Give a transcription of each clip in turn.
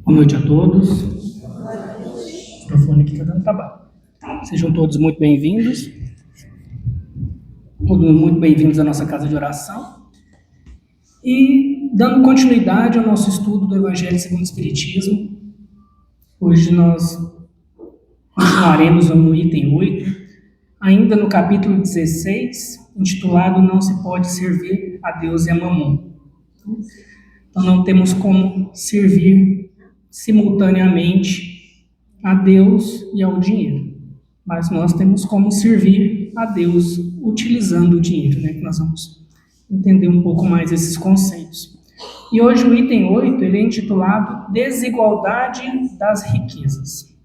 Boa noite a todos. O microfone aqui está dando trabalho. Sejam todos muito bem-vindos. Todos muito bem-vindos à nossa casa de oração. E dando continuidade ao nosso estudo do Evangelho segundo o Espiritismo, hoje nós continuaremos no item 8, ainda no capítulo 16, intitulado Não se pode servir a Deus e a Mamon. Então não temos como servir simultaneamente a Deus e ao dinheiro, mas nós temos como servir a Deus utilizando o dinheiro, né? Que nós vamos entender um pouco mais esses conceitos. E hoje o item 8, ele é intitulado Desigualdade das Riquezas.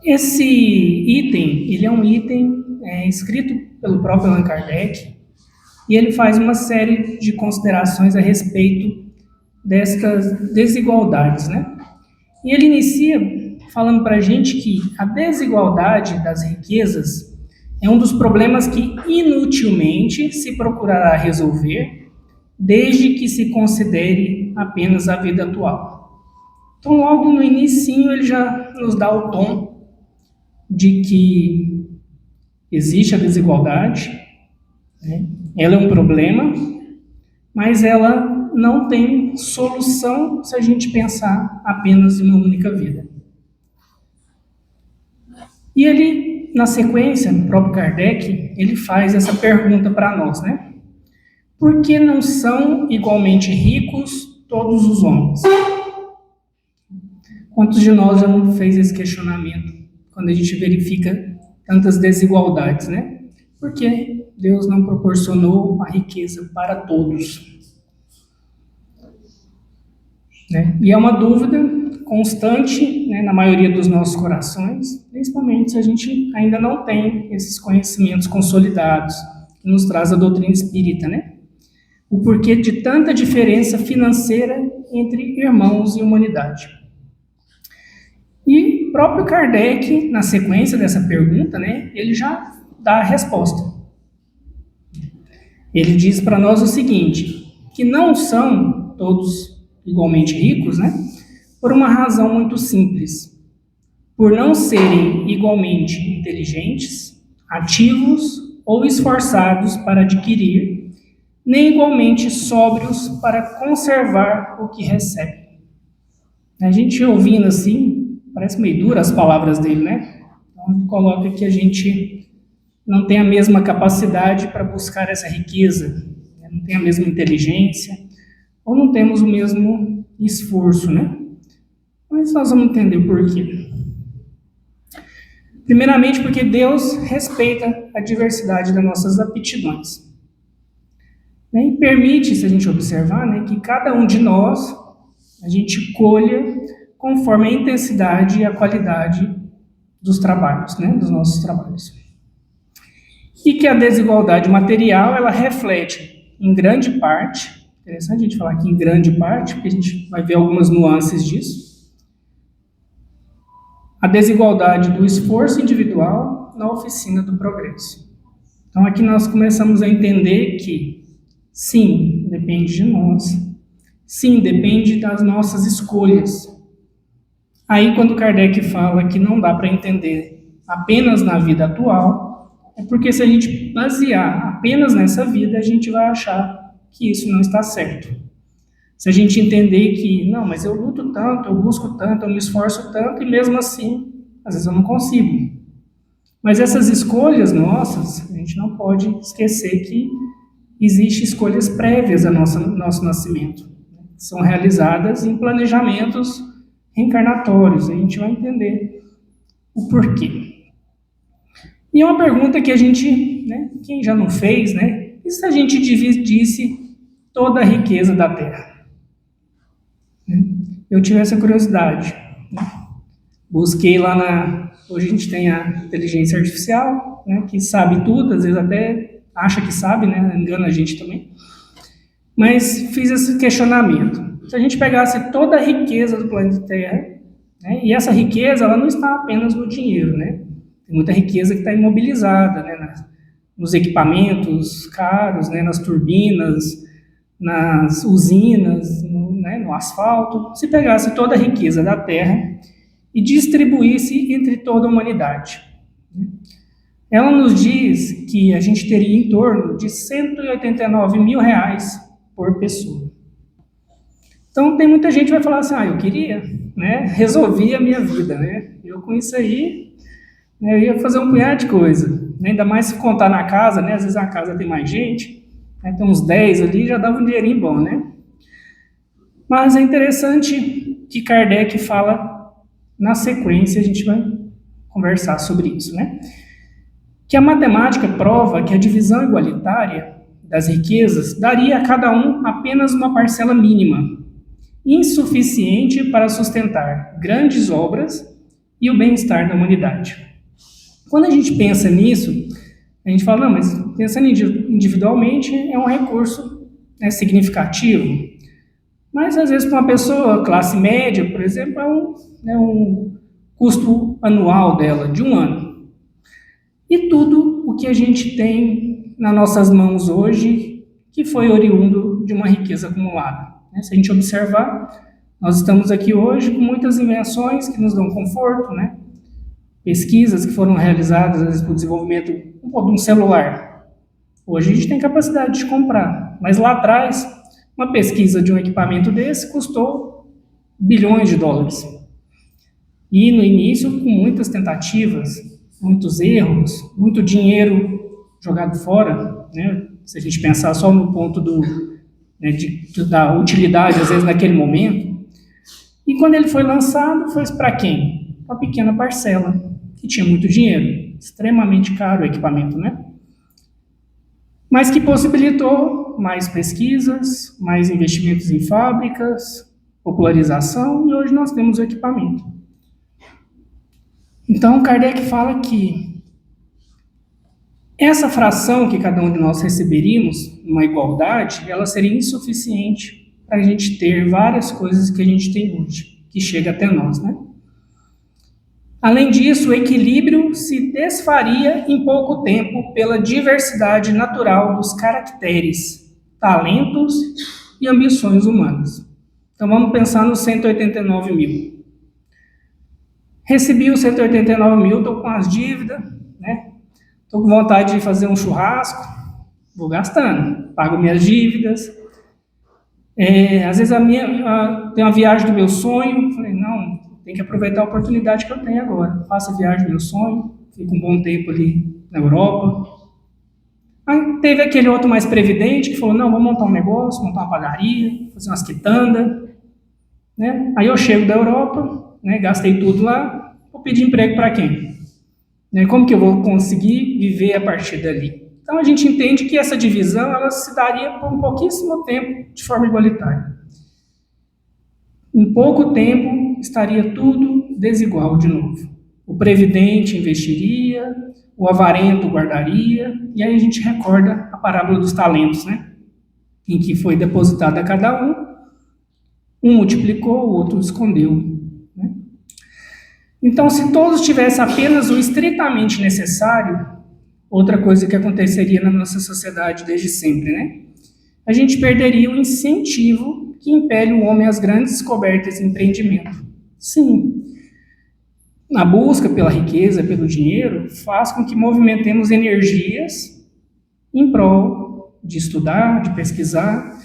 Esse item, ele é um item escrito pelo próprio Allan Kardec, e ele faz uma série de considerações a respeito destas desigualdades, né? E ele inicia falando para a gente que a desigualdade das riquezas é um dos problemas que inutilmente se procurará resolver, desde que se considere apenas a vida atual. Então, logo no inicinho, ele já nos dá o tom de que existe a desigualdade, né? Ela é um problema, mas ela não tem solução se a gente pensar apenas em uma única vida. E ele, na sequência, o próprio Kardec, ele faz essa pergunta para nós, né? Por que não são igualmente ricos todos os homens? Quantos de nós já não fez esse questionamento quando a gente verifica tantas desigualdades, né? Por que Deus não proporcionou a riqueza para todos? Né? E é uma dúvida constante, né, na maioria dos nossos corações, principalmente se a gente ainda não tem esses conhecimentos consolidados que nos traz a doutrina espírita, né? O porquê de tanta diferença financeira entre irmãos e humanidade. E o próprio Kardec, na sequência dessa pergunta, né, ele já dá a resposta. Ele diz para nós o seguinte, que não são todos igualmente ricos, né? Por uma razão muito simples. Por não serem igualmente inteligentes, ativos ou esforçados para adquirir, nem igualmente sóbrios para conservar o que recebem. A gente ouvindo assim, parece meio dura as palavras dele, né? Então ele coloca que a gente não tem a mesma capacidade para buscar essa riqueza, né? Não tem a mesma inteligência, ou não temos o mesmo esforço, né? Mas nós vamos entender o porquê. Primeiramente porque Deus respeita a diversidade das nossas aptidões. E permite, se a gente observar, né, que cada um de nós, a gente colha conforme a intensidade e a qualidade dos trabalhos, né, dos nossos trabalhos. E que a desigualdade material, ela reflete, em grande parte, interessante a gente falar aqui em grande parte, porque a gente vai ver algumas nuances disso, a desigualdade do esforço individual na oficina do progresso. Então aqui nós começamos a entender que, sim, depende de nós, sim, depende das nossas escolhas. Aí quando Kardec fala que não dá para entender apenas na vida atual, é porque se a gente basear apenas nessa vida, a gente vai achar que isso não está certo. Se a gente entender que, não, mas eu luto tanto, eu busco tanto, eu me esforço tanto, e mesmo assim, às vezes eu não consigo. Mas essas escolhas nossas, a gente não pode esquecer que existem escolhas prévias ao nosso nascimento. São realizadas em planejamentos reencarnatórios, a gente vai entender o porquê. E é uma pergunta que a gente, né, quem já não fez, né, e se a gente dividisse toda a riqueza da Terra? Eu tive essa curiosidade, né? Busquei lá hoje a gente tem a inteligência artificial, né, que sabe tudo, às vezes até acha que sabe, né, engana a gente também. Mas fiz esse questionamento. Se a gente pegasse toda a riqueza do planeta Terra, né, e essa riqueza ela não está apenas no dinheiro, né? Tem muita riqueza que está imobilizada, né, nos equipamentos caros, né, nas turbinas, nas usinas, no asfalto, se pegasse toda a riqueza da terra e distribuísse entre toda a humanidade. Ela nos diz que a gente teria em torno de R$189 mil por pessoa. Então tem muita gente que vai falar assim, eu queria, resolvi a minha vida, eu com isso aí, eu ia fazer um punhado de coisa, ainda mais se contar na casa, às vezes a casa tem mais gente, tem uns 10 ali, já dava um dinheirinho bom, Mas é interessante que Kardec fala na sequência, a gente vai conversar sobre isso, que a matemática prova que a divisão igualitária das riquezas daria a cada um apenas uma parcela mínima, insuficiente para sustentar grandes obras e o bem-estar da humanidade. Quando a gente pensa nisso, a gente fala, não, mas pensando individualmente é um recurso significativo, mas às vezes para uma pessoa classe média, por exemplo, é um custo anual dela, de um ano. E tudo o que a gente tem nas nossas mãos hoje, que foi oriundo de uma riqueza acumulada. Se a gente observar, nós estamos aqui hoje com muitas invenções que nos dão conforto, pesquisas que foram realizadas, às vezes, para o desenvolvimento de um celular. Hoje a gente tem capacidade de comprar, mas lá atrás, uma pesquisa de um equipamento desse custou bilhões de dólares. E no início, com muitas tentativas, muitos erros, muito dinheiro jogado fora, se a gente pensar só no ponto da utilidade, às vezes, naquele momento. E quando ele foi lançado, foi para quem? Uma pequena parcela, que tinha muito dinheiro, extremamente caro o equipamento, Mas que possibilitou mais pesquisas, mais investimentos em fábricas, popularização, e hoje nós temos o equipamento. Então, Kardec fala que essa fração que cada um de nós receberíamos, numa igualdade, ela seria insuficiente para a gente ter várias coisas que a gente tem hoje, que chega até nós, Além disso, o equilíbrio se desfaria em pouco tempo pela diversidade natural dos caracteres, talentos e ambições humanas. Então vamos pensar nos 189 mil. Recebi os 189 mil, estou com as dívidas, estou com vontade de fazer um churrasco, vou gastando, pago minhas dívidas. Às vezes tem uma viagem do meu sonho, falei, não, tem que aproveitar a oportunidade que eu tenho agora. Faço a viagem do meu sonho, fico um bom tempo ali na Europa. Aí teve aquele outro mais previdente que falou, não, vou montar um negócio, montar uma padaria, fazer umas quitandas. Aí eu chego da Europa, gastei tudo lá, vou pedir emprego para quem? Como que eu vou conseguir viver a partir dali? Então a gente entende que essa divisão ela se daria por um pouquíssimo tempo de forma igualitária. Em pouco tempo estaria tudo desigual de novo. O previdente investiria, o avarento guardaria, e aí a gente recorda a parábola dos talentos, em que foi depositado a cada um multiplicou, o outro escondeu. Então, se todos tivessem apenas o estritamente necessário, outra coisa que aconteceria na nossa sociedade desde sempre, a gente perderia o incentivo que impele o homem às grandes descobertas e empreendimento. Sim, a busca pela riqueza, pelo dinheiro, faz com que movimentemos energias em prol de estudar, de pesquisar,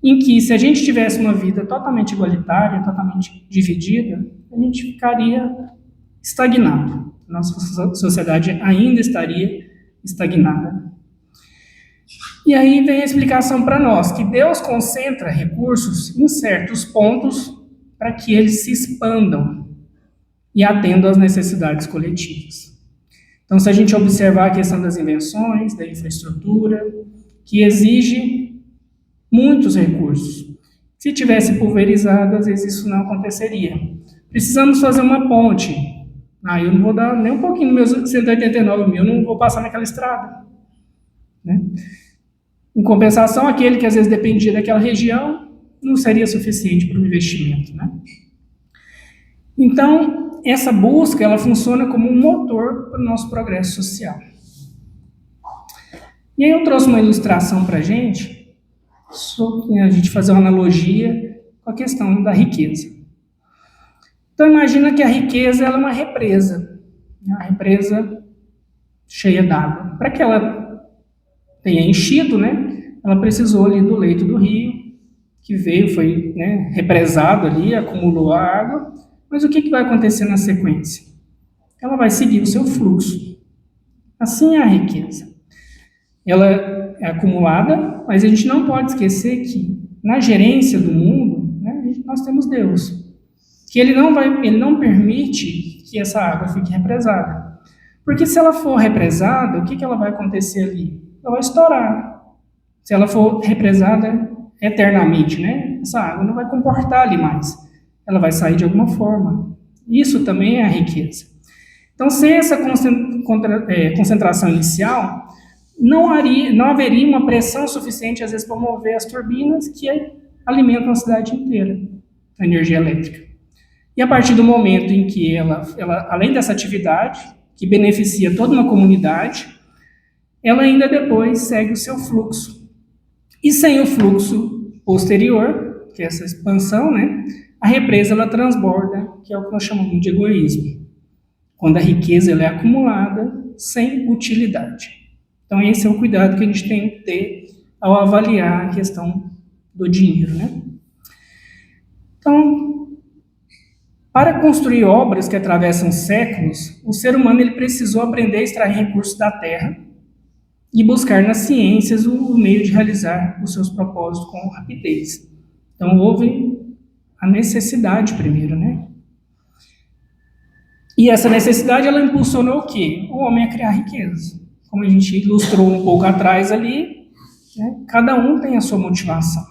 em que se a gente tivesse uma vida totalmente igualitária, totalmente dividida, a gente ficaria estagnado. Nossa sociedade ainda estaria estagnada. E aí vem a explicação para nós, que Deus concentra recursos em certos pontos para que eles se expandam e atendam às necessidades coletivas. Então, se a gente observar a questão das invenções, da infraestrutura, que exige muitos recursos. Se tivesse pulverizado, às vezes isso não aconteceria. Precisamos fazer uma ponte. Eu não vou dar nem um pouquinho dos meus 189 mil, não vou passar naquela estrada. Em compensação, aquele que às vezes dependia daquela região, não seria suficiente para o investimento. Então, essa busca, ela funciona como um motor para o nosso progresso social. E aí eu trouxe uma ilustração para a gente fazer uma analogia com a questão da riqueza. Então imagina que a riqueza ela é uma represa cheia d'água. Para que ela tenha enchido, né, ela precisou ali do leito do rio, que veio, foi, né, represado ali, acumulou a água, mas o que vai acontecer na sequência? Ela vai seguir o seu fluxo. Assim é a riqueza. Ela é acumulada, mas a gente não pode esquecer que na gerência do mundo, né, nós temos Deus, que ele não permite que essa água fique represada. Porque se ela for represada, o que ela vai acontecer ali? Ela vai estourar. Se ela for represada eternamente, né, essa água não vai comportar ali mais. Ela vai sair de alguma forma. Isso também é a riqueza. Então, sem essa concentração inicial, não haveria uma pressão suficiente, às vezes, para mover as turbinas que alimentam a cidade inteira, a energia elétrica. E a partir do momento em que ela além dessa atividade, que beneficia toda uma comunidade, ela ainda depois segue o seu fluxo. E sem o fluxo posterior, que é essa expansão, né, a represa ela transborda, que é o que nós chamamos de egoísmo. Quando a riqueza ela é acumulada sem utilidade. Então esse é o cuidado que a gente tem que ter ao avaliar a questão do dinheiro, né? Então, para construir obras que atravessam séculos, o ser humano ele precisou aprender a extrair recursos da terra e buscar nas ciências o meio de realizar os seus propósitos com rapidez. Então houve a necessidade primeiro, né? E essa necessidade, ela impulsionou o quê? O homem a criar riqueza. Como a gente ilustrou um pouco atrás ali, né? Cada um tem a sua motivação.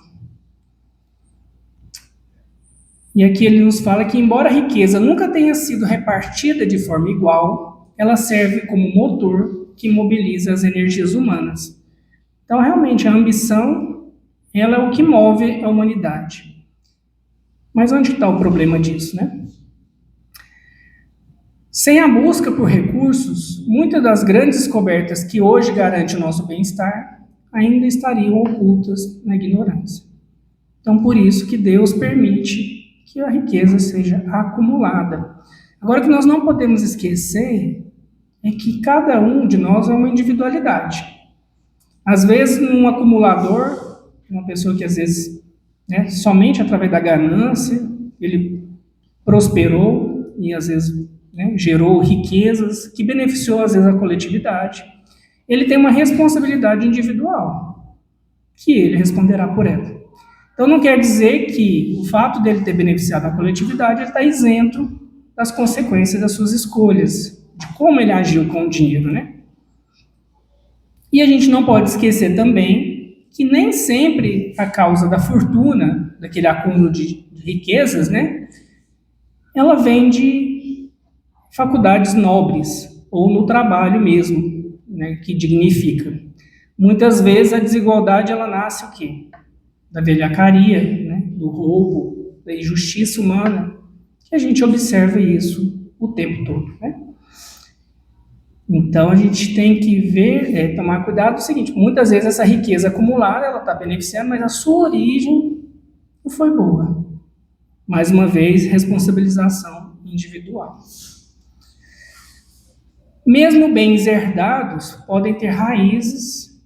E aqui ele nos fala que, embora a riqueza nunca tenha sido repartida de forma igual, ela serve como motor que mobiliza as energias humanas. Então, realmente, a ambição, ela é o que move a humanidade. Mas onde está o problema disso, né? Sem a busca por recursos, muitas das grandes descobertas que hoje garantem o nosso bem-estar ainda estariam ocultas na ignorância. Então, por isso que Deus permite que a riqueza seja acumulada. Agora, o que nós não podemos esquecer é que cada um de nós é uma individualidade. Às vezes, um acumulador, uma pessoa que às vezes, né, somente através da ganância, ele prosperou e às vezes, né, gerou riquezas que beneficiou às vezes a coletividade. Ele tem uma responsabilidade individual, que ele responderá por ela. Então não quer dizer que o fato dele ter beneficiado a coletividade, ele está isento das consequências das suas escolhas, de como ele agiu com o dinheiro, né? E a gente não pode esquecer também que nem sempre a causa da fortuna, daquele acúmulo de riquezas, né, ela vem de faculdades nobres, ou no trabalho mesmo, né, que dignifica. Muitas vezes a desigualdade ela nasce o quê? Da velhacaria, né, do roubo, da injustiça humana, que a gente observa isso o tempo todo, né? Então a gente tem que ver, tomar cuidado do seguinte: muitas vezes essa riqueza acumulada ela está beneficiando, mas a sua origem não foi boa. Mais uma vez, responsabilização individual. Mesmo bens herdados podem ter raízes,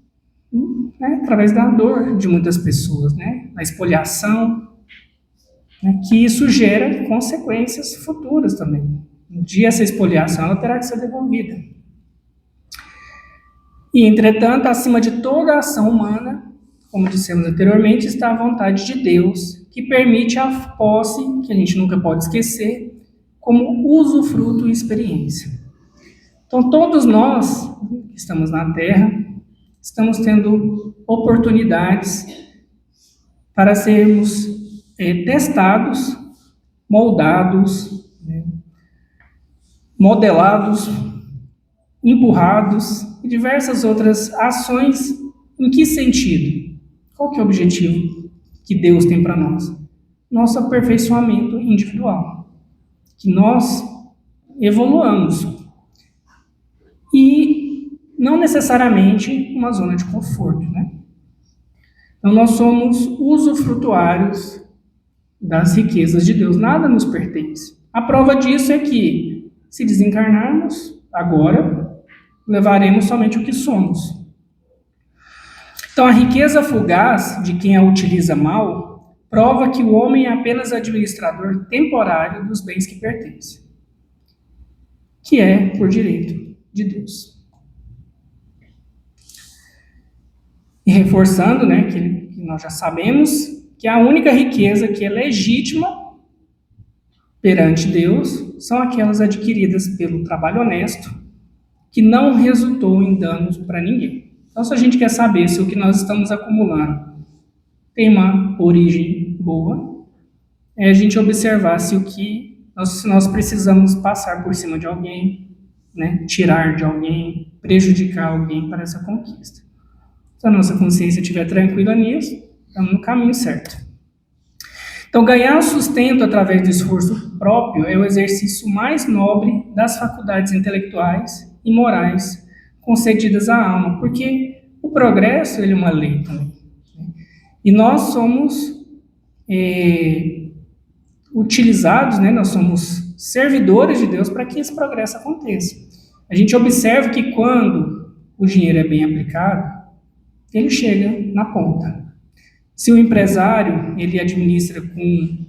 né, através da dor de muitas pessoas, né, na espoliação, né, que isso gera consequências futuras também. Um dia essa espoliação ela terá que ser devolvida. E, entretanto, acima de toda a ação humana, como dissemos anteriormente, está a vontade de Deus, que permite a posse, que a gente nunca pode esquecer, como usufruto e experiência. Então, todos nós que estamos na Terra, estamos tendo oportunidades para sermos testados, moldados, né, modelados, empurrados e diversas outras ações. Em que sentido? Qual que é o objetivo que Deus tem para nós? Nosso aperfeiçoamento individual. Que nós evoluamos. E não necessariamente uma zona de conforto, né? Então nós somos usufrutuários das riquezas de Deus. Nada nos pertence. A prova disso é que, se desencarnarmos agora, levaremos somente o que somos. Então, a riqueza fugaz de quem a utiliza mal prova que o homem é apenas administrador temporário dos bens que pertencem, que é por direito de Deus. E reforçando, que nós já sabemos que a única riqueza que é legítima perante Deus são aquelas adquiridas pelo trabalho honesto, que não resultou em danos para ninguém. Então, se a gente quer saber se o que nós estamos acumulando tem uma origem boa, é a gente observar se nós precisamos passar por cima de alguém, tirar de alguém, prejudicar alguém para essa conquista. Se a nossa consciência estiver tranquila nisso, estamos no caminho certo. Então, ganhar sustento através do esforço próprio é o exercício mais nobre das faculdades intelectuais e morais concedidas à alma, porque o progresso ele é uma lei também. E nós somos utilizados, nós somos servidores de Deus para que esse progresso aconteça. A gente observa que quando o dinheiro é bem aplicado, ele chega na ponta. Se o empresário ele administra de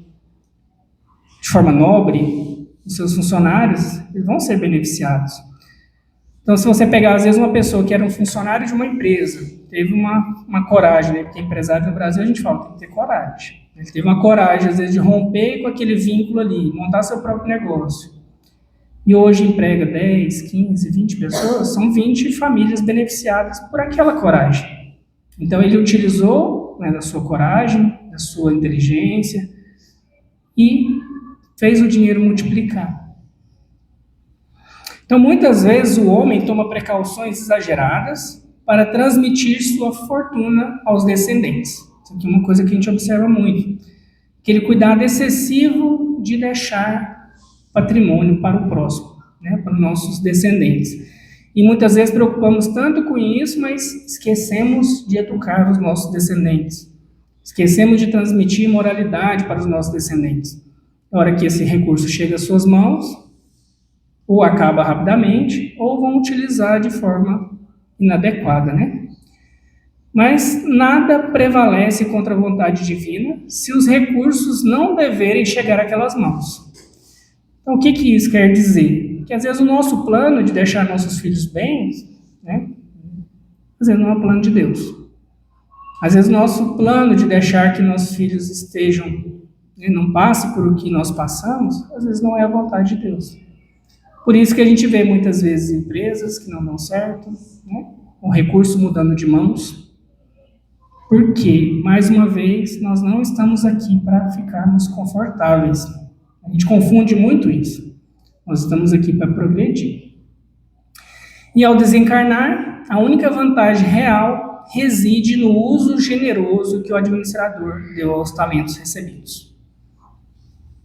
forma nobre, os seus funcionários eles vão ser beneficiados. Então, se você pegar, às vezes, uma pessoa que era um funcionário de uma empresa, teve uma coragem, porque empresário no Brasil a gente fala, tem que ter coragem. Ele teve uma coragem, às vezes, de romper com aquele vínculo ali, montar seu próprio negócio. E hoje emprega 10, 15, 20 pessoas, são 20 famílias beneficiadas por aquela coragem. Então, ele utilizou da sua coragem, da sua inteligência e fez o dinheiro multiplicar. Então, muitas vezes, o homem toma precauções exageradas para transmitir sua fortuna aos descendentes. Isso aqui é uma coisa que a gente observa muito. Aquele cuidado excessivo de deixar patrimônio para o próximo, para os nossos descendentes. E muitas vezes preocupamos tanto com isso, mas esquecemos de educar os nossos descendentes. Esquecemos de transmitir moralidade para os nossos descendentes. Na hora que esse recurso chega às suas mãos, ou acaba rapidamente, ou vão utilizar de forma inadequada, Mas nada prevalece contra a vontade divina se os recursos não deverem chegar àquelas mãos. Então, o que isso quer dizer? Que às vezes o nosso plano de deixar nossos filhos bem, às vezes não é o plano de Deus. Às vezes o nosso plano de deixar que nossos filhos estejam, não passem por o que nós passamos, às vezes não é a vontade de Deus. Por isso que a gente vê muitas vezes empresas que não dão certo, com recurso mudando de mãos, porque, mais uma vez, nós não estamos aqui para ficarmos confortáveis. A gente confunde muito isso. Nós estamos aqui para progredir. E ao desencarnar, a única vantagem real reside no uso generoso que o administrador deu aos talentos recebidos.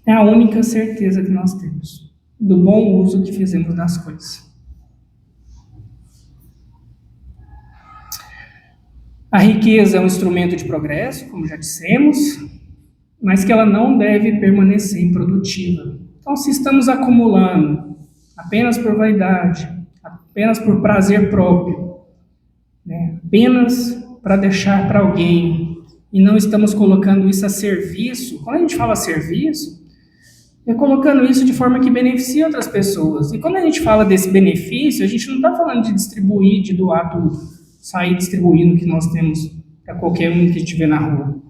É a única certeza que nós temos do bom uso que fizemos das coisas. A riqueza é um instrumento de progresso, como já dissemos, mas que ela não deve permanecer improdutiva. Então, se estamos acumulando apenas por vaidade, apenas por prazer próprio, apenas para deixar para alguém, e não estamos colocando isso a serviço, quando a gente fala serviço, é colocando isso de forma que beneficie outras pessoas. E quando a gente fala desse benefício, a gente não está falando de distribuir, de doar tudo, sair distribuindo o que nós temos para qualquer um que estiver na rua.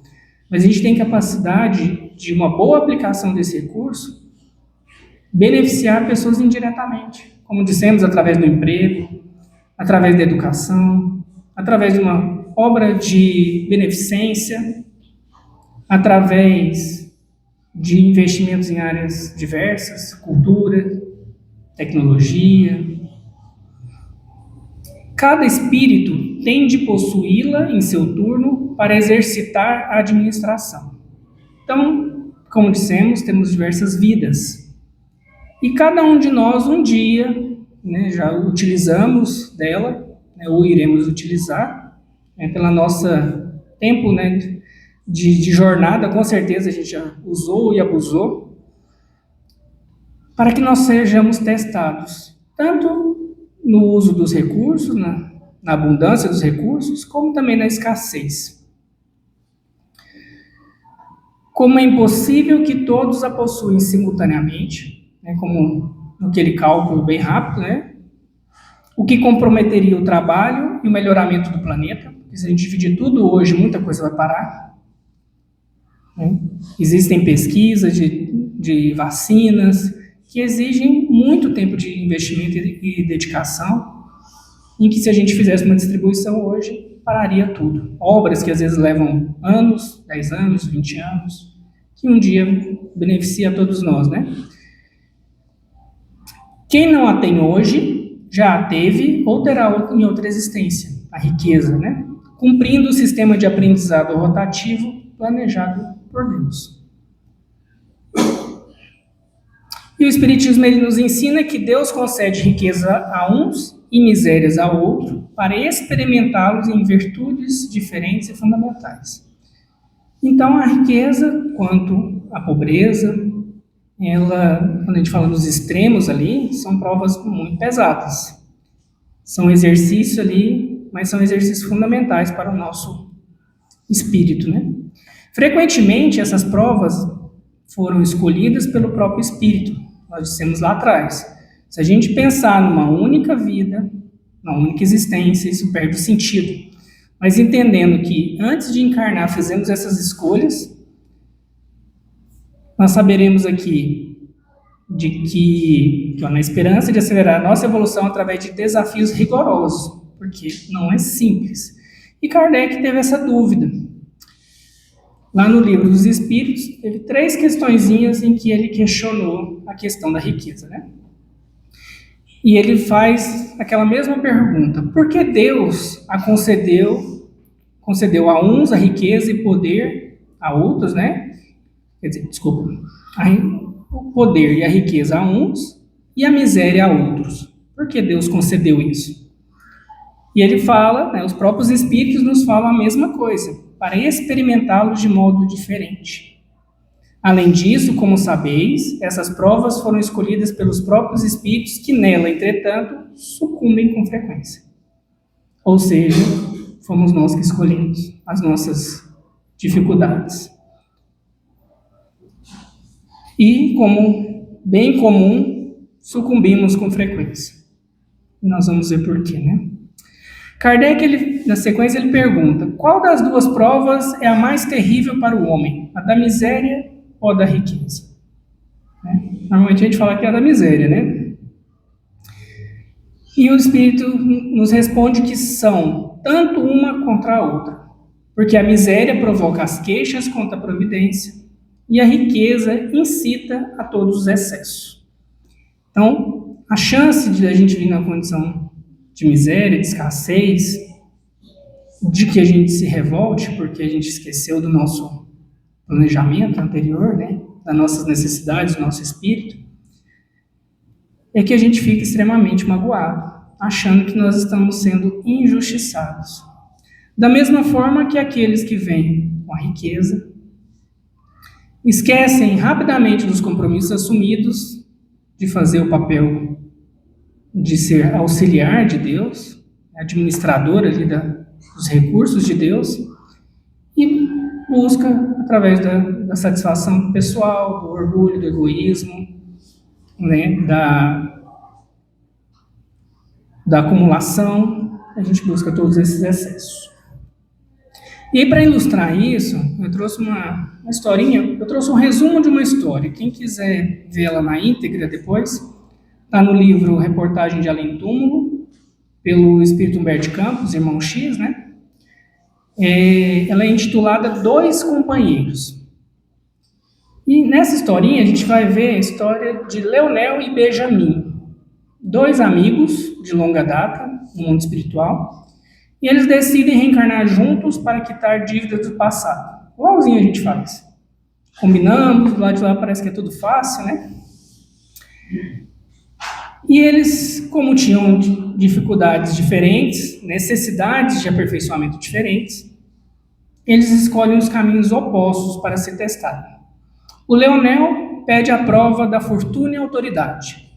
Mas a gente tem capacidade de uma boa aplicação desse recurso beneficiar pessoas indiretamente, como dissemos, através do emprego, através da educação, através de uma obra de beneficência, através de investimentos em áreas diversas, cultura, tecnologia. Cada espírito tem de possuí-la em seu turno para exercitar a administração. Então, como dissemos, temos diversas vidas. E cada um de nós, um dia, já utilizamos dela, ou iremos utilizar, pela nossa tempo, de jornada, com certeza a gente já usou e abusou, para que nós sejamos testados, tanto no uso dos recursos, na abundância dos recursos, como também na escassez. Como é impossível que todos a possuem simultaneamente, né, como aquele cálculo bem rápido, né, o que comprometeria o trabalho e o melhoramento do planeta, porque se a gente dividir tudo hoje, muita coisa vai parar. Né? Existem pesquisas de vacinas que exigem muito tempo de investimento e dedicação, em que se a gente fizesse uma distribuição hoje, pararia tudo. Obras que às vezes levam anos, 10 anos, 20 anos, que um dia beneficia a todos nós, né? Quem não a tem hoje, já a teve ou terá em outra existência, a riqueza, né? Cumprindo o sistema de aprendizado rotativo planejado por Deus. E o Espiritismo ele nos ensina que Deus concede riqueza a uns e misérias a outros para experimentá-los em virtudes diferentes e fundamentais. Então, a riqueza, quanto a pobreza, ela, quando a gente fala nos extremos ali, são provas muito pesadas. São exercícios ali, mas são exercícios fundamentais para o nosso espírito, né? Frequentemente, essas provas foram escolhidas pelo próprio espírito. Nós dissemos lá atrás. Se a gente pensar numa única vida, numa única existência, isso perde o sentido. Mas entendendo que antes de encarnar fizemos essas escolhas, nós saberemos aqui de que na esperança de acelerar a nossa evolução através de desafios rigorosos, porque não é simples. E Kardec teve essa dúvida. Lá no Livro dos Espíritos, teve 3 questõezinhas em que ele questionou a questão da riqueza, né? E ele faz aquela mesma pergunta: por que Deus a concedeu a uns a riqueza e poder, a outros, né? Quer dizer, desculpa, o poder e a riqueza a uns e a miséria a outros. Por que Deus concedeu isso? E ele fala, né, os próprios Espíritos nos falam a mesma coisa, para experimentá-los de modo diferente. Além disso, como sabeis, essas provas foram escolhidas pelos próprios Espíritos que nela, entretanto, sucumbem com frequência. Ou seja, fomos nós que escolhemos as nossas dificuldades. E, como bem comum, sucumbimos com frequência. E nós vamos ver por quê, né? Kardec, na sequência, ele pergunta: qual das duas provas é a mais terrível para o homem? A da miséria ou a da riqueza? Normalmente a gente fala que é a da miséria, né? E o Espírito nos responde que são tanto uma contra a outra, porque a miséria provoca as queixas contra a providência e a riqueza incita a todos os excessos. Então, a chance de a gente vir na condição de miséria, de escassez, de que a gente se revolte porque a gente esqueceu do nosso planejamento anterior, né, das nossas necessidades, do nosso espírito, é que a gente fica extremamente magoado, achando que nós estamos sendo injustiçados. Da mesma forma que aqueles que vêm com a riqueza esquecem rapidamente dos compromissos assumidos de fazer o papel de ser auxiliar de Deus, administrador ali dos recursos de Deus, e busca, através da satisfação pessoal, do orgulho, do egoísmo, né, da acumulação, a gente busca todos esses excessos. E para ilustrar isso, eu trouxe uma historinha, eu trouxe um resumo de uma história. Quem quiser vê-la na íntegra depois, está no livro Reportagem de Além Túmulo, pelo Espírito Humberto Campos, irmão X, né? Ela é intitulada Dois Companheiros. E nessa historinha a gente vai ver a história de Leonel e Benjamin, 2 amigos de longa data no mundo espiritual, e eles decidem reencarnar juntos para quitar dívidas do passado. Igualzinho a gente faz. Combinamos, do lado de lá parece que é tudo fácil, né? E eles, como tinham dificuldades diferentes, necessidades de aperfeiçoamento diferentes, eles escolhem os caminhos opostos para se testarem. O Leonel pede a prova da fortuna e autoridade,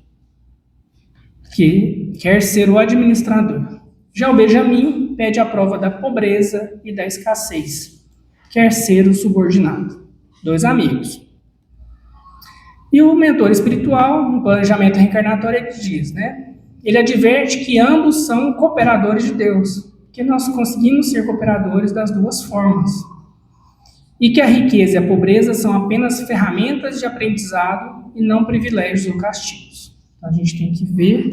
que quer ser o administrador. Já o Benjamin pede a prova da pobreza e da escassez, quer ser o subordinado. Dois amigos. E o mentor espiritual, no planejamento reencarnatório, ele diz, né? Ele adverte que ambos são cooperadores de Deus, que nós conseguimos ser cooperadores das duas formas. E que a riqueza e a pobreza são apenas ferramentas de aprendizado e não privilégios ou castigos. Então, a gente tem que ver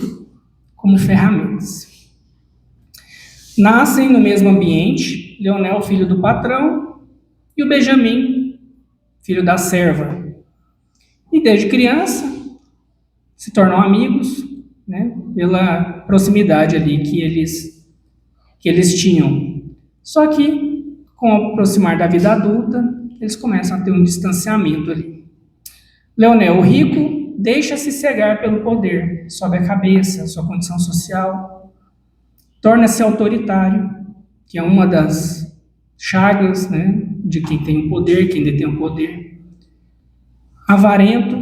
como ferramentas. Nascem no mesmo ambiente, Leonel, filho do patrão, e o Benjamin, filho da serva. E desde criança se tornam amigos, né, pela proximidade ali que eles tinham. Só que, com o aproximar da vida adulta, eles começam a ter um distanciamento ali. Leonel, o rico, deixa-se cegar pelo poder, sobe a cabeça, sua condição social, torna-se autoritário, que é uma das chagas, né, de quem tem o poder, quem detém o poder. Avarento,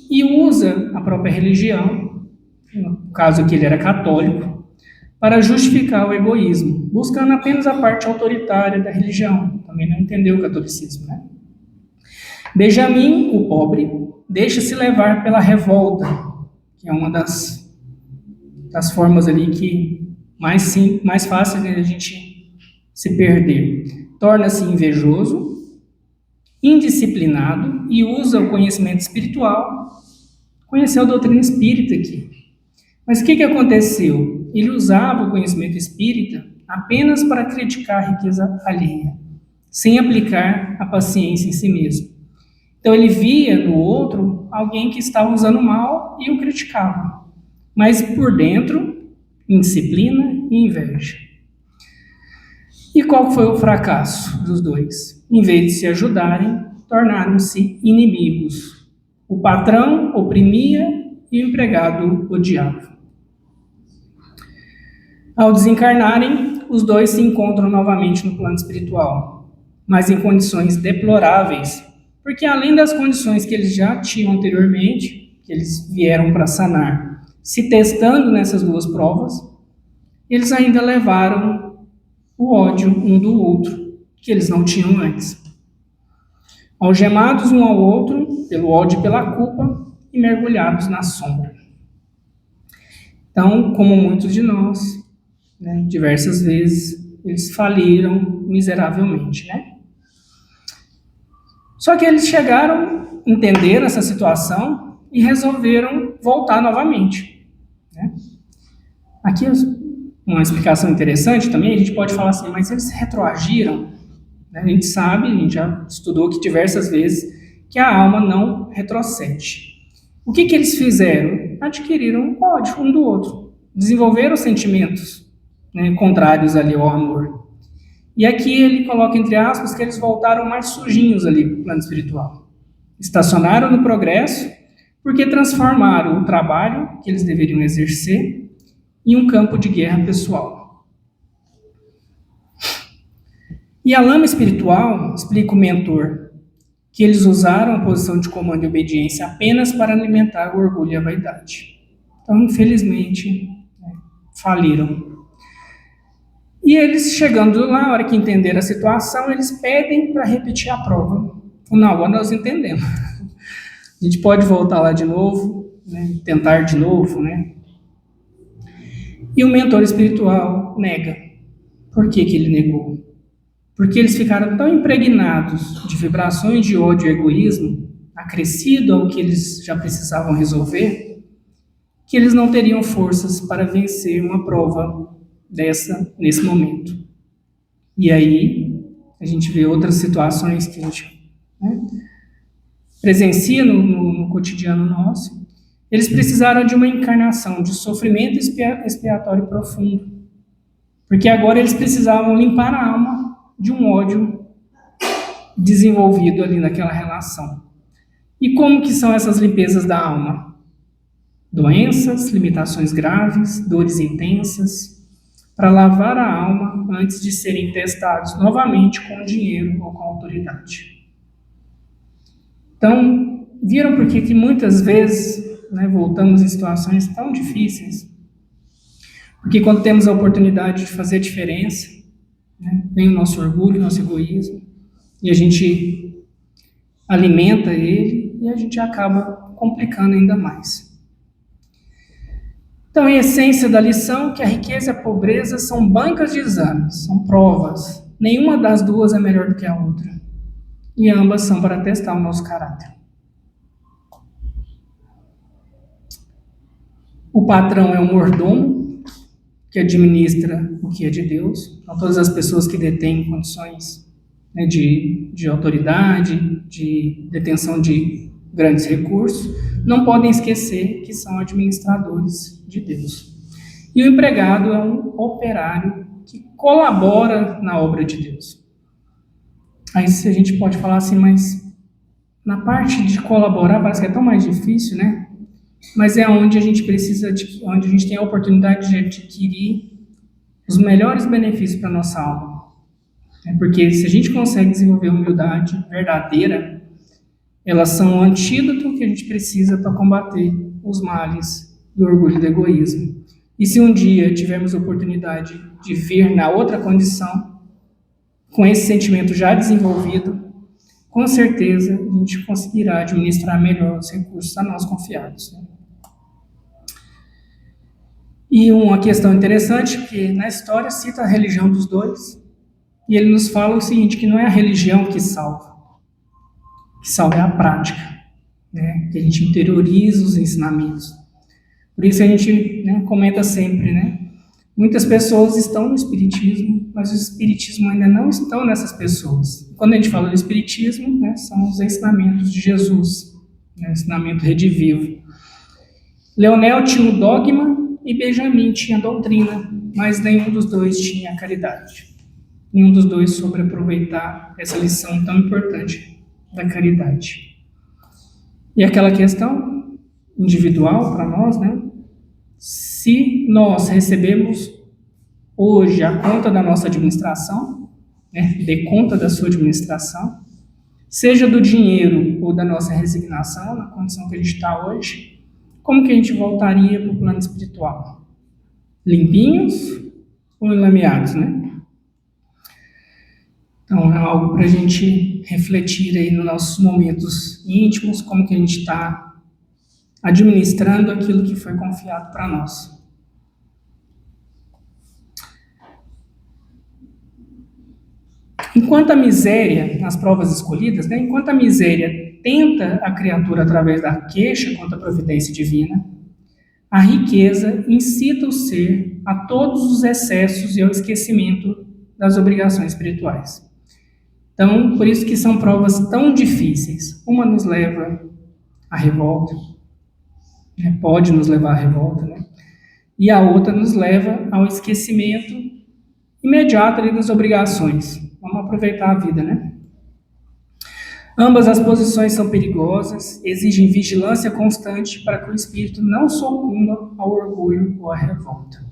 e usa a própria religião, no caso que ele era católico, para justificar o egoísmo, buscando apenas a parte autoritária da religião. Também não entendeu o catolicismo, né? Benjamin, o pobre, deixa-se levar pela revolta, que é uma das formas ali que mais fácil de a gente se perder. Torna-se invejoso, indisciplinado e usa o conhecimento espiritual. Conheceu a doutrina espírita aqui. Mas o que aconteceu? Ele usava o conhecimento espírita apenas para criticar a riqueza alheia, sem aplicar a paciência em si mesmo. Então ele via no outro alguém que estava usando mal e o criticava. Mas por dentro, indisciplina e inveja. E qual foi o fracasso dos dois? Em vez de se ajudarem, tornaram-se inimigos. O patrão oprimia e o empregado odiava. Ao desencarnarem, os dois se encontram novamente no plano espiritual, mas em condições deploráveis, porque além das condições que eles já tinham anteriormente, que eles vieram para sanar, se testando nessas duas provas, eles ainda levaram o ódio um do outro, que eles não tinham antes. Algemados um ao outro pelo ódio e pela culpa e mergulhados na sombra. Então, como muitos de nós, né, diversas vezes, eles faliram miseravelmente, né? Só que eles chegaram, entenderam essa situação e resolveram voltar novamente, né? Aqui uma explicação interessante também, a gente pode falar assim, mas eles retroagiram, né? A gente sabe, a gente já estudou aqui diversas vezes, que a alma não retrocede. O que eles fizeram? Adquiriram ódio um do outro, desenvolveram sentimentos, né, contrários ali ao amor. E aqui ele coloca entre aspas que eles voltaram mais sujinhos ali para o plano espiritual. Estacionaram no progresso porque transformaram o trabalho que eles deveriam exercer em um campo de guerra pessoal. E a lama espiritual, explica o mentor, que eles usaram a posição de comando e obediência apenas para alimentar o orgulho e a vaidade. Então, infelizmente, faliram. E eles, chegando lá, na hora que entenderam a situação, eles pedem para repetir a prova. Não, agora nós entendemos. A gente pode voltar lá de novo, né, tentar de novo, né? E o mentor espiritual nega. Por que ele negou? Porque eles ficaram tão impregnados de vibrações de ódio e egoísmo, acrescido ao que eles já precisavam resolver, que eles não teriam forças para vencer uma prova dessa nesse momento. E aí a gente vê outras situações que a gente, né, presencia no cotidiano nosso. Eles precisaram de uma encarnação de sofrimento expiatório profundo, porque agora eles precisavam limpar a alma de um ódio desenvolvido ali naquela relação. E como que são essas limpezas da alma? Doenças, limitações graves, dores intensas, para lavar a alma antes de serem testados novamente com dinheiro ou com autoridade. Então, viram por que muitas vezes, voltamos em situações tão difíceis? Porque quando temos a oportunidade de fazer diferença, vem o nosso orgulho, o nosso egoísmo, e a gente alimenta ele e a gente acaba complicando ainda mais. Então, em essência da lição, que a riqueza e a pobreza são bancas de exames, são provas. Nenhuma das duas é melhor do que a outra. E ambas são para testar o nosso caráter. O patrão é o mordomo, que administra o que é de Deus. Então, todas as pessoas que detêm condições de autoridade, de detenção de grandes recursos, não podem esquecer que são administradores de Deus. E o empregado é um operário que colabora na obra de Deus. Aí a gente pode falar assim, mas na parte de colaborar parece que é tão mais difícil, né? Mas é onde a gente precisa, onde a gente tem a oportunidade de adquirir os melhores benefícios para a nossa alma. Porque se a gente consegue desenvolver humildade verdadeira, elas são o antídoto que a gente precisa para combater os males do orgulho e do egoísmo. E se um dia tivermos a oportunidade de vir na outra condição, com esse sentimento já desenvolvido, com certeza a gente conseguirá administrar melhor os recursos a nós confiados. E uma questão interessante, que na história cita a religião dos dois, e ele nos fala o seguinte, que não é a religião que salva é a prática, que a gente interioriza os ensinamentos. Por isso a gente comenta sempre, muitas pessoas estão no espiritismo, mas o espiritismo ainda não estão nessas pessoas. Quando a gente fala do espiritismo, são os ensinamentos de Jesus, ensinamento redivivo. Leonel tinha o dogma e Benjamin tinha a doutrina, mas nenhum dos dois tinha a caridade. Nenhum dos dois soube aproveitar essa lição tão importante da caridade. E aquela questão individual para nós, se nós recebemos hoje a conta da nossa administração, dê conta da sua administração, seja do dinheiro ou da nossa resignação, na condição que a gente está hoje, como que a gente voltaria para o plano espiritual? Limpinhos ou enlameados, Então, é algo para a gente refletir aí nos nossos momentos íntimos, como que a gente está administrando aquilo que foi confiado para nós. Enquanto a miséria, nas provas escolhidas, enquanto a miséria tenta a criatura através da queixa contra a providência divina, a riqueza incita o ser a todos os excessos e ao esquecimento das obrigações espirituais. Então, por isso que são provas tão difíceis. Uma nos leva à revolta, pode nos levar à revolta, e a outra nos leva ao esquecimento imediato ali das obrigações. Vamos aproveitar a vida, Ambas as posições são perigosas, exigem vigilância constante para que o espírito não sucumba ao orgulho ou à revolta.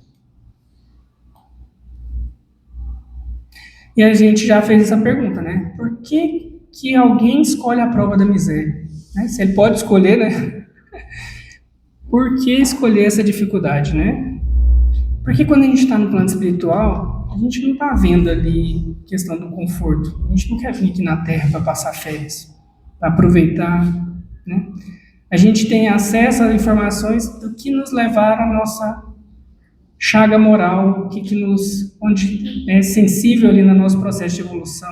E a gente já fez essa pergunta, Por que alguém escolhe a prova da miséria? Se ele pode escolher, Por que escolher essa dificuldade, Porque quando a gente está no plano espiritual, a gente não está vendo ali questão do conforto. A gente não quer vir aqui na Terra para passar férias, para aproveitar, A gente tem acesso a informações do que nos levaram à nossa chaga moral, onde é sensível ali no nosso processo de evolução,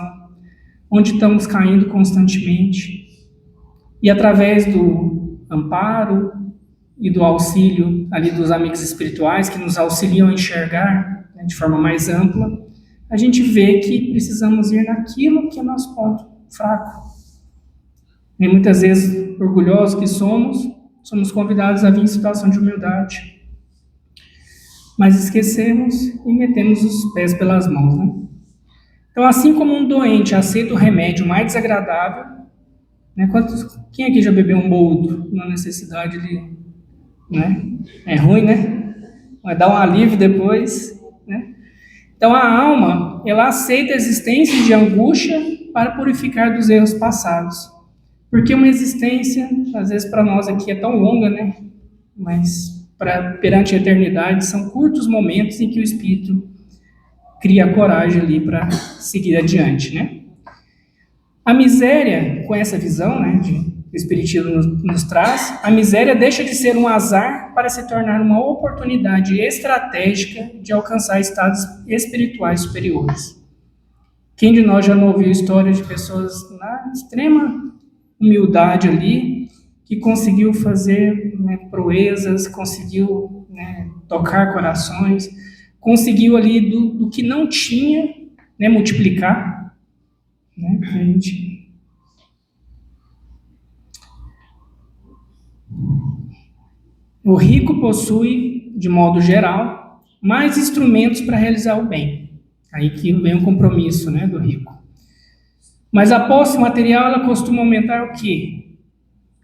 onde estamos caindo constantemente. E através do amparo e do auxílio ali dos amigos espirituais que nos auxiliam a enxergar de forma mais ampla, a gente vê que precisamos ir naquilo que é nosso ponto fraco. E muitas vezes, orgulhosos que somos convidados a vir em situação de humildade. Mas esquecemos e metemos os pés pelas mãos, Então, assim como um doente aceita o remédio mais desagradável, quem aqui já bebeu um boldo na necessidade de, É ruim, Vai dar um alívio depois, Então a alma, ela aceita a existência de angústia para purificar dos erros passados. Porque uma existência, às vezes para nós aqui é tão longa, né? Mas perante a eternidade são curtos momentos em que o espírito cria coragem ali para seguir adiante, né? A miséria, com essa visão, né, que o Espiritismo nos traz, a miséria deixa de ser um azar para se tornar uma oportunidade estratégica de alcançar estados espirituais superiores. Quem de nós já não ouviu histórias de pessoas na extrema humildade ali, que conseguiu fazer, né, proezas, conseguiu, né, tocar corações, conseguiu ali do que não tinha, né, multiplicar, né, a gente... O rico possui, de modo geral, mais instrumentos para realizar o bem. Aí que vem o compromisso, né, do rico. Mas a posse material, ela costuma aumentar o quê?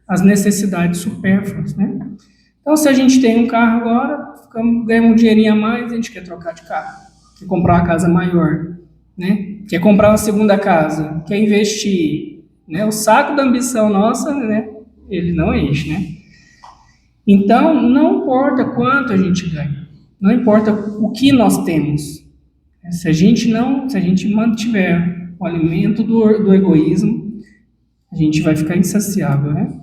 As necessidades supérfluas, né? Então, se a gente tem um carro agora, ganhamos um dinheirinho a mais, a gente quer trocar de carro, quer comprar uma casa maior, né? Quer comprar uma segunda casa, quer investir, né? O saco da ambição nossa, né? Ele não enche, né? Então, não importa quanto a gente ganha, não importa o que nós temos. Se a gente mantiver o alimento do egoísmo, a gente vai ficar insaciável, né?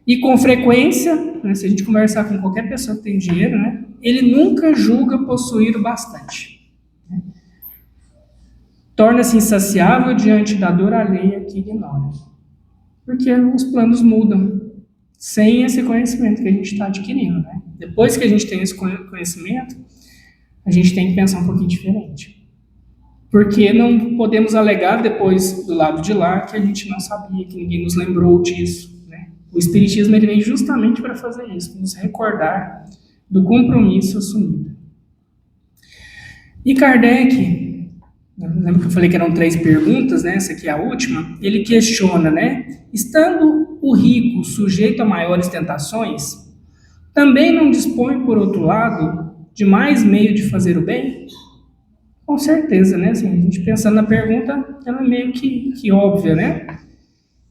E com frequência, né, se a gente conversar com qualquer pessoa que tem dinheiro, né, ele nunca julga possuir o bastante. Né? Torna-se insaciável diante da dor alheia que ignora. Porque os planos mudam sem esse conhecimento que a gente está adquirindo. Né? Depois que a gente tem esse conhecimento, a gente tem que pensar um pouquinho diferente. Porque não podemos alegar depois do lado de lá que a gente não sabia, que ninguém nos lembrou disso. O Espiritismo ele vem justamente para fazer isso, nos recordar do compromisso assumido. E Kardec, lembra que eu falei que eram 3 perguntas, né? Essa aqui é a última. Ele questiona, né? Estando o rico sujeito a maiores tentações, também não dispõe, por outro lado, de mais meio de fazer o bem? Com certeza, né? Assim, a gente pensando na pergunta, ela é meio que óbvia, né?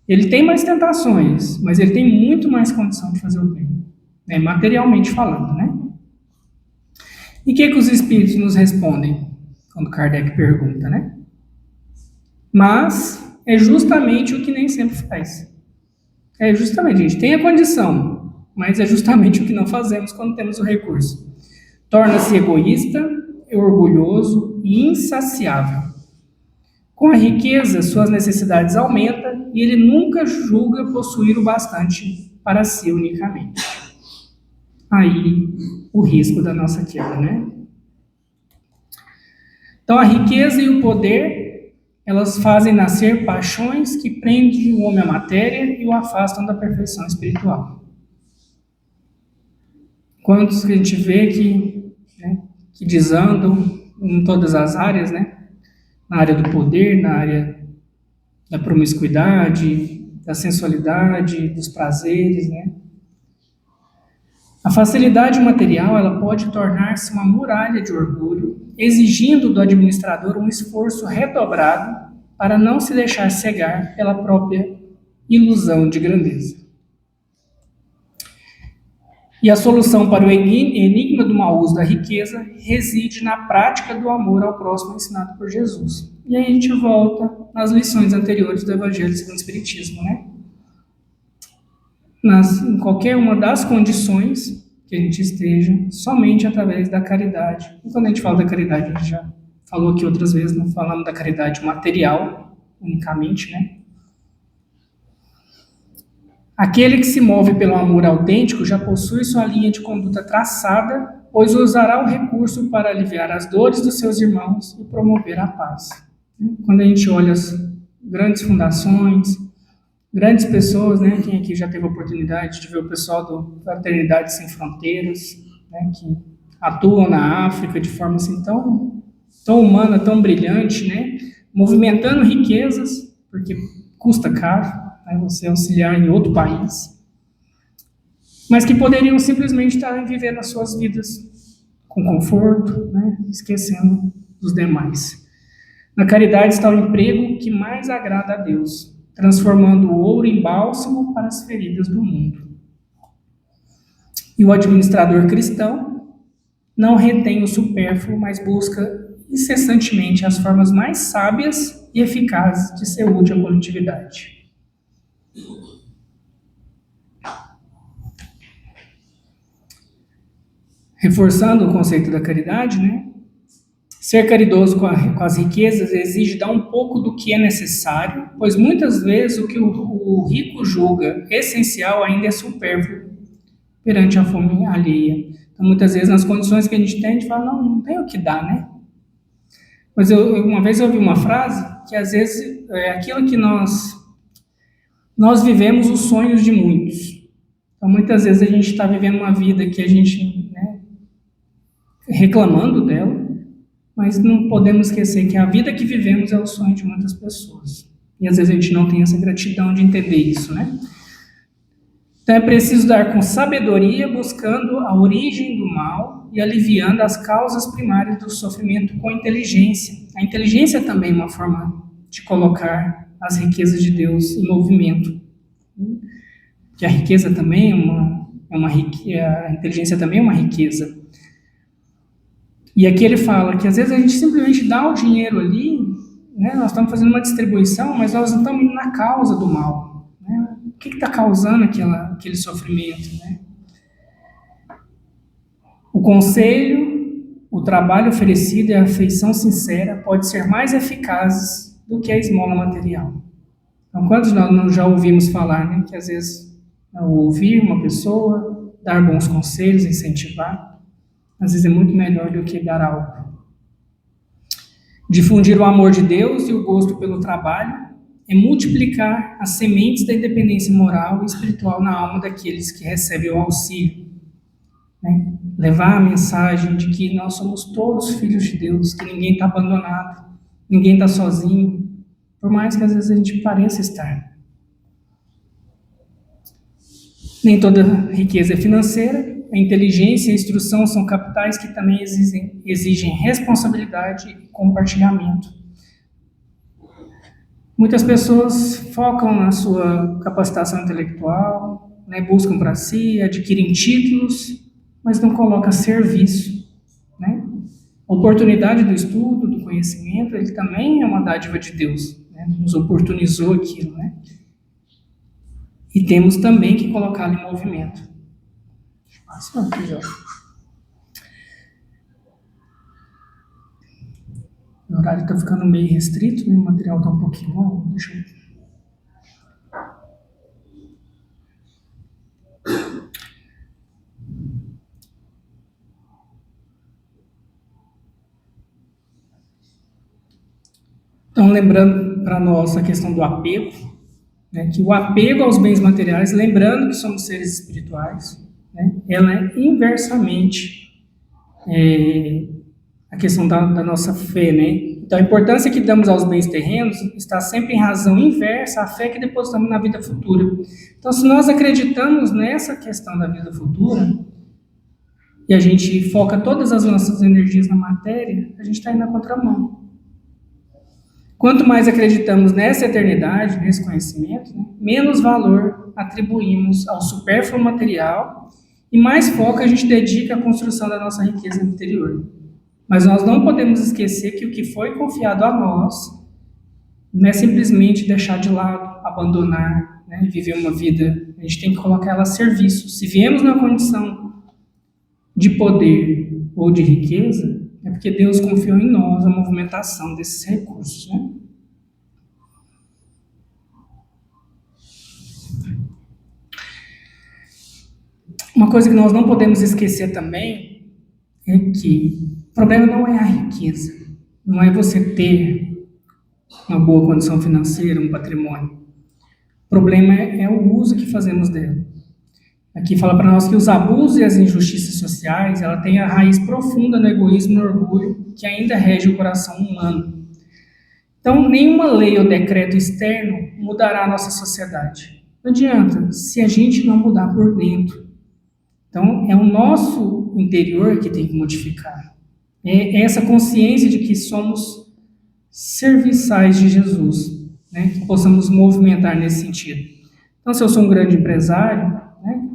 Ele tem mais tentações, mas ele tem muito mais condição de fazer o bem, né? Materialmente falando, né? E o que os espíritos nos respondem quando Kardec pergunta, né? Mas é justamente o que nem sempre faz. É justamente, a gente tem a condição, mas é justamente o que não fazemos quando temos o recurso. Torna-se egoísta, orgulhoso e insaciável. Com a riqueza, suas necessidades aumentam e ele nunca julga possuir o bastante para si unicamente. Aí, o risco da nossa queda, né? Então, a riqueza e o poder, elas fazem nascer paixões que prendem o homem à matéria e o afastam da perfeição espiritual. Quantos que a gente vê que desandam em todas as áreas, né? Na área do poder, na área da promiscuidade, da sensualidade, dos prazeres, né? A facilidade material, ela pode tornar-se uma muralha de orgulho, exigindo do administrador um esforço redobrado para não se deixar cegar pela própria ilusão de grandeza. E a solução para o enigma do mau uso da riqueza reside na prática do amor ao próximo ensinado por Jesus. E aí a gente volta nas lições anteriores do Evangelho segundo o Espiritismo, né? Em qualquer uma das condições que a gente esteja, somente através da caridade. E quando a gente fala da caridade, a gente já falou aqui outras vezes, não falamos da caridade material unicamente, né? Aquele que se move pelo amor autêntico já possui sua linha de conduta traçada, pois usará o recurso para aliviar as dores dos seus irmãos e promover a paz. Quando a gente olha as grandes fundações, grandes pessoas, né? Quem aqui já teve a oportunidade de ver o pessoal do Fraternidade Sem Fronteiras, né? Que atuam na África de forma assim tão humana, tão brilhante, né? Movimentando riquezas, porque custa caro. Você auxiliar em outro país, mas que poderiam simplesmente estar vivendo as suas vidas com conforto, né? Esquecendo dos demais. Na caridade está o emprego que mais agrada a Deus, transformando o ouro em bálsamo para as feridas do mundo. E o administrador cristão não retém o supérfluo, mas busca incessantemente as formas mais sábias e eficazes de ser útil à coletividade. Reforçando o conceito da caridade, né? Ser caridoso com as riquezas exige dar um pouco do que é necessário, pois muitas vezes o que o rico julga essencial ainda é supérfluo perante a fome alheia. Então, muitas vezes, nas condições que a gente fala, não tem o que dar, né? Mas uma vez eu ouvi uma frase que, às vezes, é aquilo que nós vivemos os sonhos de muitos. Então, muitas vezes, a gente está vivendo uma vida que a gente, né, reclamando dela, mas não podemos esquecer que a vida que vivemos é o sonho de muitas pessoas. E, às vezes, a gente não tem essa gratidão de entender isso, né? Então é preciso dar com sabedoria, buscando a origem do mal e aliviando as causas primárias do sofrimento com inteligência. A inteligência também é uma forma de colocar as riquezas de Deus em movimento. Que a riqueza também a inteligência também é uma riqueza. E aqui ele fala que às vezes a gente simplesmente dá o dinheiro ali, né? Nós estamos fazendo uma distribuição, mas nós não estamos indo na causa do mal. O que está causando aquele sofrimento, né? O conselho, o trabalho oferecido e a afeição sincera pode ser mais eficazes do que a esmola material. Então, quantos nós já ouvimos falar, né, que às vezes ouvir uma pessoa, dar bons conselhos, incentivar, às vezes é muito melhor do que dar algo. Difundir o amor de Deus e o gosto pelo trabalho é multiplicar as sementes da independência moral e espiritual na alma daqueles que recebem o auxílio. Né? Levar a mensagem de que nós somos todos filhos de Deus, que ninguém está abandonado, ninguém está sozinho, por mais que às vezes a gente pareça estar. Nem toda riqueza é financeira, a inteligência e a instrução são capitais que também exigem responsabilidade e compartilhamento. Muitas pessoas focam na sua capacitação intelectual, né, buscam para si, adquirem títulos, mas não colocam serviço. Né? A oportunidade do estudo, do conhecimento, ele também é uma dádiva de Deus, né? Nos oportunizou aquilo. Né? E temos também que colocá-lo em movimento. O horário está ficando meio restrito, né? O material está um pouquinho longo. Deixa eu... Então, lembrando para nós a questão do apego, né? Que o apego aos bens materiais, lembrando que somos seres espirituais, né? Ela é inversamente a questão da nossa fé, né? Então, a importância que damos aos bens terrenos está sempre em razão inversa à fé que depositamos na vida futura. Então, se nós acreditamos nessa questão da vida futura e a gente foca todas as nossas energias na matéria, a gente está indo na contramão. Quanto mais acreditamos nessa eternidade, nesse conhecimento, né, menos valor atribuímos ao supérfluo material e mais foco a gente dedica à construção da nossa riqueza interior. Mas nós não podemos esquecer que o que foi confiado a nós não é simplesmente deixar de lado, abandonar, né, viver uma vida. A gente tem que colocar ela a serviço. Se viemos na condição de poder ou de riqueza, é porque Deus confiou em nós a movimentação desses recursos. Né? Uma coisa que nós não podemos esquecer também é que o problema não é a riqueza, não é você ter uma boa condição financeira, um patrimônio. O problema é o uso que fazemos dela. Aqui fala para nós que os abusos e as injustiças sociais, ela tem a raiz profunda no egoísmo e no orgulho que ainda rege o coração humano. Então, nenhuma lei ou decreto externo mudará a nossa sociedade. Não adianta se a gente não mudar por dentro. Então, é o nosso interior que tem que modificar. É essa consciência de que somos serviçais de Jesus, né? Que possamos movimentar nesse sentido. Então, se eu sou um grande empresário, né,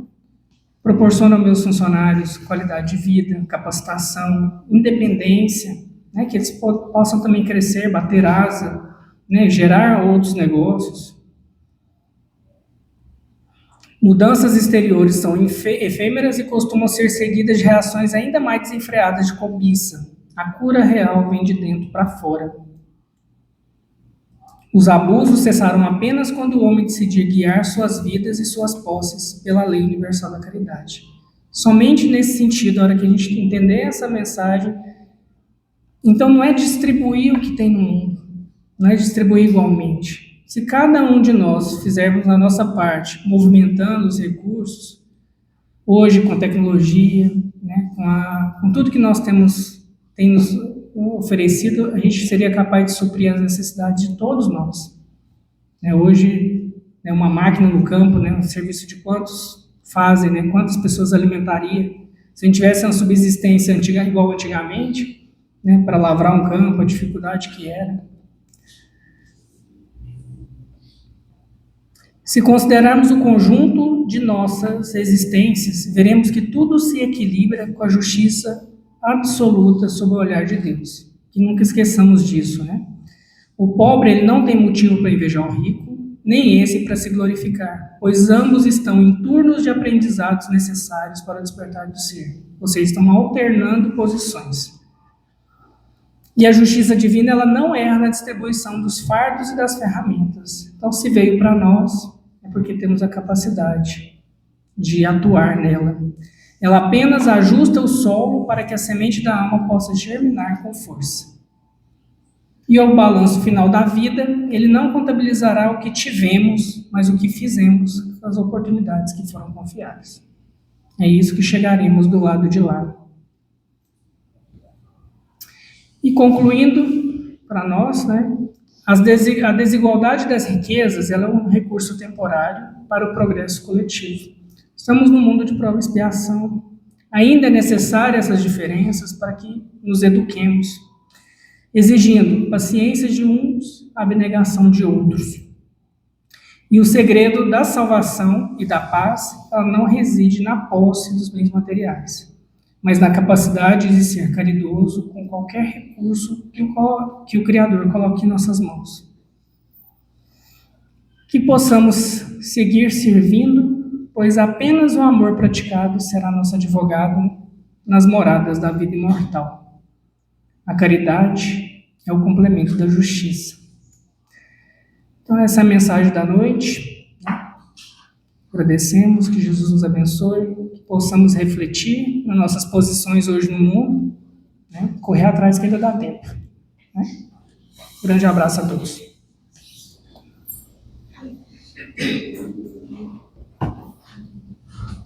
proporciono aos meus funcionários qualidade de vida, capacitação, independência, né, que eles possam também crescer, bater asa, né, gerar outros negócios. Mudanças exteriores são efêmeras e costumam ser seguidas de reações ainda mais desenfreadas de cobiça. A cura real vem de dentro para fora. Os abusos cessaram apenas quando o homem decidir guiar suas vidas e suas posses pela lei universal da caridade. Somente nesse sentido, a hora que a gente entender essa mensagem, então não é distribuir o que tem no mundo, não é distribuir igualmente. Se cada um de nós fizermos a nossa parte, movimentando os recursos, hoje com a tecnologia, né, com tudo que nós tem nos oferecido, a gente seria capaz de suprir as necessidades de todos nós. Hoje, uma máquina no campo, um serviço de quantos fazem, quantas pessoas alimentaria? Se a gente tivesse uma subsistência igual antigamente, para lavrar um campo, a dificuldade que era. Se considerarmos o conjunto de nossas existências, veremos que tudo se equilibra com a justiça absoluta sob o olhar de Deus. Que nunca esqueçamos disso, né? O pobre ele não tem motivo para invejar o rico, nem esse para se glorificar, pois ambos estão em turnos de aprendizados necessários para o despertar do ser. Vocês estão alternando posições. E a justiça divina ela não erra na distribuição dos fardos e das ferramentas. Então, se veio para nós, é porque temos a capacidade de atuar nela. Ela apenas ajusta o solo para que a semente da alma possa germinar com força. E ao balanço final da vida, ele não contabilizará o que tivemos, mas o que fizemos com as oportunidades que foram confiadas. É isso que chegaremos do lado de lá. E concluindo para nós, a desigualdade das riquezas ela é um recurso temporário para o progresso coletivo. Estamos num mundo de prova e expiação. Ainda é necessária essas diferenças para que nos eduquemos, exigindo paciência de uns, abnegação de outros. E o segredo da salvação e da paz ela não reside na posse dos bens materiais, mas na capacidade de ser caridoso com qualquer recurso que o Criador coloque em nossas mãos. Que possamos seguir servindo, pois apenas o amor praticado será nosso advogado nas moradas da vida imortal. A caridade é o complemento da justiça. Então essa é a mensagem da noite. Agradecemos, que Jesus nos abençoe, que possamos refletir nas nossas posições hoje no mundo, correr atrás que ainda dá tempo. Grande abraço a todos.